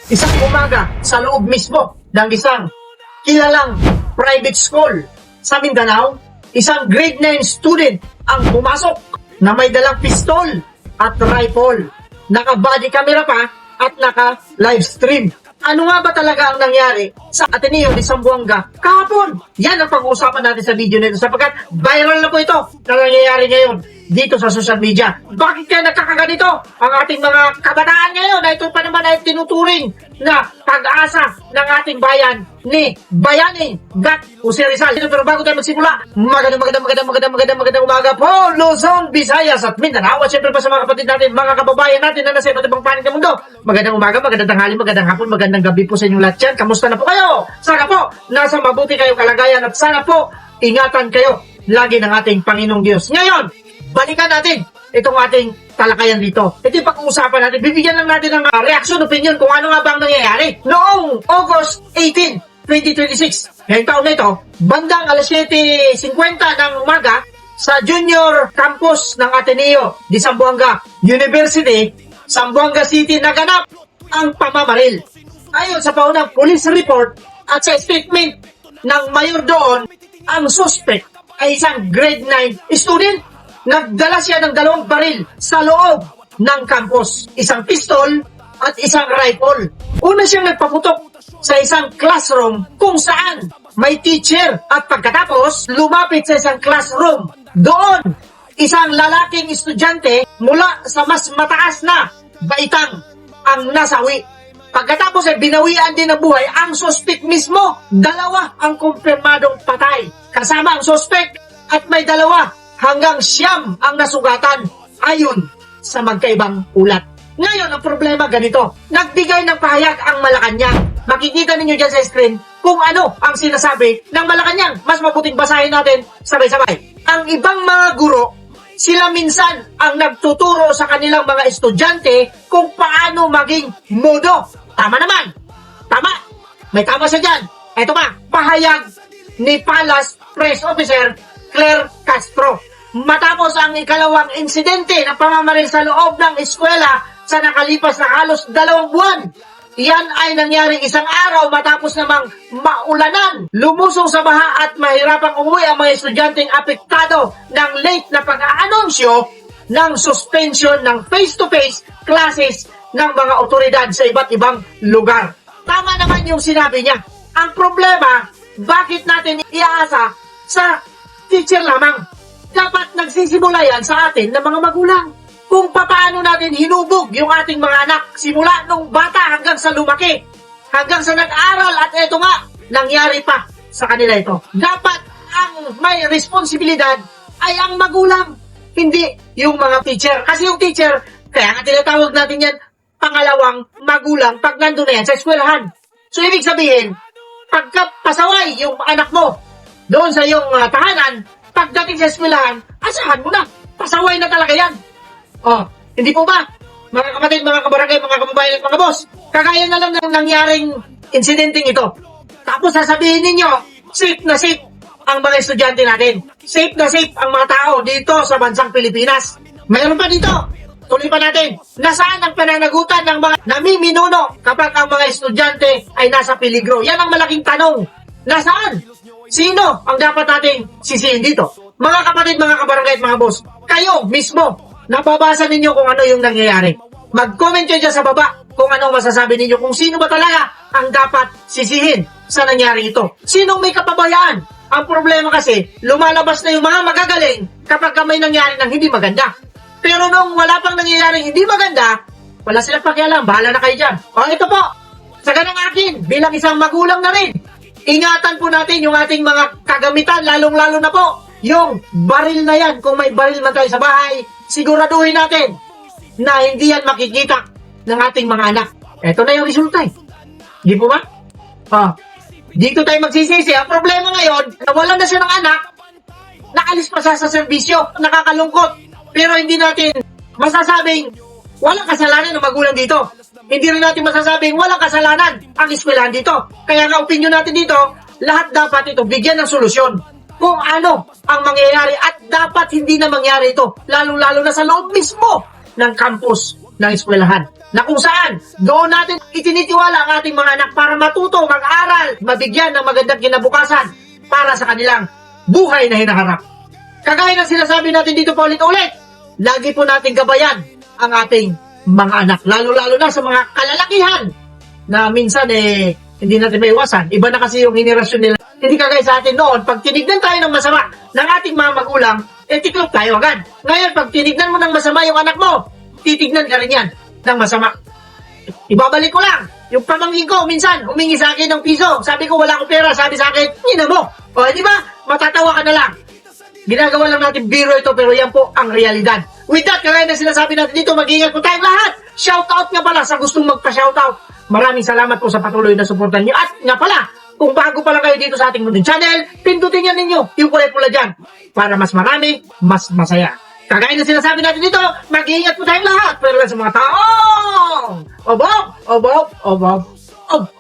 Isang umaga sa loob mismo ng isang kilalang private school sa Mindanao, isang grade 9 student ang pumasok na may dalang pistol at rifle. Naka-body camera pa at naka-live stream. Ano nga ba talaga ang nangyari sa Ateneo de Zamboanga kahapon? Yan ang pag-uusapan natin sa video nito sapagkat viral na po ito na nangyayari ngayon dito sa social media. Bakit kaya nagkakaganito ang ating mga kabataan ngayon na ito pa naman ay tinuturing na pag-asa ng ating bayan ni Bayani Gat Jose Rizal. Pero bago tayo magsimula, magandang umaga po, Luzon, Visayas at Mindanao at syempre pa sa mga kapatid natin, mga kababayan natin na nasa iba't ibang panig ng mundo. Magandang umaga, magandang tanghali, magandang hapon, magandang gabi po sa inyong lahat yan. Kamusta na po kayo? Sana po nasa mabuti kayong kalagayan at sana po ingatan kayo lagi ng ating Panginoong Diyos. Ngayon, balikan natin itong ating talakayan dito. Ito yung pag-uusapan natin. Bibigyan lang natin ng reaction, opinion kung ano nga bang nangyayari. Noong August 18, 2026, ngayong taon na ito, bandang alas 7:50 ng umaga, sa junior campus ng Ateneo de Zamboanga University, Zamboanga City, naganap ang pamamaril. Ayon sa paunang police report at sa statement ng mayor doon, ang suspect ay isang grade 9 student. Nagdala siya ng 2 baril sa loob ng campus, isang pistol at isang rifle. Una siyang nagpaputok sa isang classroom kung saan may teacher at pagkatapos lumapit sa isang classroom. Doon, isang lalaking estudyante mula sa mas mataas na baitang ang nasawi. Pagkatapos ay binawian din ng buhay ang suspect mismo. 2 ang kumpirmadong patay kasama ang suspect at may 2 hanggang 9 ang nasugatan ayon sa magkaibang ulat. Ngayon, ang problema ganito. Nagbigay ng pahayag ang Malacanang. Makikita ninyo dyan sa screen kung ano ang sinasabi ng Malacanang. Mas mabuting basahin natin sabay-sabay. Ang ibang mga guro, sila minsan ang nagtuturo sa kanilang mga estudyante kung paano maging modo. Tama naman. Tama. May tama siya dyan. Ito pa, pahayag ni Palace Press Officer Claire Castro. Matapos ang ikalawang insidente ng pamamaril sa loob ng eskwela sa nakalipas na halos 2 buwan. Iyan ay nangyari isang araw matapos namang maulanan, lumusong sa baha at mahirapang umuwi ang mga estudyanteng apektado ng late na pag-aanunsyo ng suspension ng face-to-face classes ng mga otoridad sa iba't ibang lugar. Tama naman yung sinabi niya. Ang problema, bakit natin iaasa sa teacher lamang? Dapat nagsisimula yan sa atin ng mga magulang. Kung paano natin hinubog yung ating mga anak simula nung bata hanggang sa lumaki, hanggang sa nag-aral at eto nga, nangyari pa sa kanila ito. Dapat ang may responsibilidad ay ang magulang, hindi yung mga teacher. Kasi yung teacher, kaya nga tinatawag natin yan pangalawang magulang pag nandun na yan sa eskwelahan. So ibig sabihin, pagka pasaway yung anak mo doon sa iyong tahanan, pagdating sa eskwelahan, asahan mo na. Pasaway na talaga yan. Oh, hindi po ba? Mga kapatid, mga kabarangay, mga kababayan at mga boss, kagaya na lang ng nangyaring insidenteng ito. Tapos sasabihin ninyo, safe na safe ang mga estudyante natin. Safe na safe ang mga tao dito sa bansang Pilipinas. Mayroon pa dito. Tuloy pa natin. Nasaan ang pananagutan ng mga namiminuno kapag ang mga estudyante ay nasa peligro? Yan ang malaking tanong. Nasaan? Sino ang dapat nating sisihin dito? Mga kapatid, mga kabarangay at mga boss, kayo mismo, nababasa ninyo kung ano yung nangyayari. Mag-comment kayo dyan sa baba kung anong masasabi ninyo, kung sino ba talaga ang dapat sisihin sa nangyari ito. Sinong may kapabayaan? Ang problema kasi, lumalabas na yung mga magagaling kapag may nangyari ng hindi maganda. Pero nung wala pang nangyayaring hindi maganda, wala silang pakialam, bahala na kayo dyan. O ito po, sa ganang akin, bilang isang magulang na rin, ingatan po natin yung ating mga kagamitan, lalong-lalo na po, yung baril na yan. Kung may baril man tayo sa bahay, siguraduhin natin na hindi yan makikita ng ating mga anak. Ito na yung resulta eh. Di po ba? Dito tayo magsisisi. Ang problema ngayon, nawalan na siya ng anak, nakalis pa siya sa serbisyo, nakakalungkot. Pero hindi natin masasabing walang kasalanan ng magulang dito. Hindi rin natin masasabing walang kasalanan ang eskwelahan dito. Kaya nga opinion natin dito, lahat dapat ito bigyan ng solusyon. Kung ano ang mangyayari at dapat hindi na mangyari ito. Lalong-lalo na sa loob mismo ng campus ng eskwelahan. Na kung saan, doon natin itinitiwala ang ating mga anak para matuto, mag-aral, mabigyan ng magandang kinabukasan para sa kanilang buhay na hinaharap. Kagaya ng sinasabi natin dito pa ulit-ulit, lagi po natin gabayan ang ating mga anak, lalo-lalo na sa mga kalalakihan na minsan hindi natin maiwasan. Iba na kasi yung henerasyon nila. Hindi kagaya sa atin noon, pag tinignan tayo ng masama ng ating mga magulang, tiklop tayo agad. Ngayon, pag tinignan mo ng masama yung anak mo, titignan ka rin yan ng masama. Ibabalik ko lang, yung pamangkin ko, minsan, humingi sa akin ng piso. Sabi ko, wala akong pera. Sabi sa akin, ina mo. O, di ba? Matatawa ka na lang. Ginagawa lang natin biro ito, pero yan po ang realidad. With that, kagaya na sinasabi natin dito, mag-iingat po tayong lahat. Shoutout nga pala sa gustong magpa-shoutout. Maraming salamat po sa patuloy na suportan niyo. At nga pala, kung bago pa lang kayo dito sa ating munting channel, pindutin yan ninyo yung kulay-pula dyan para mas marami, mas masaya. Kagaya na sinasabi natin dito, mag-iingat po tayong lahat. Pero lang sa mga taong obog, obog, obog, obog.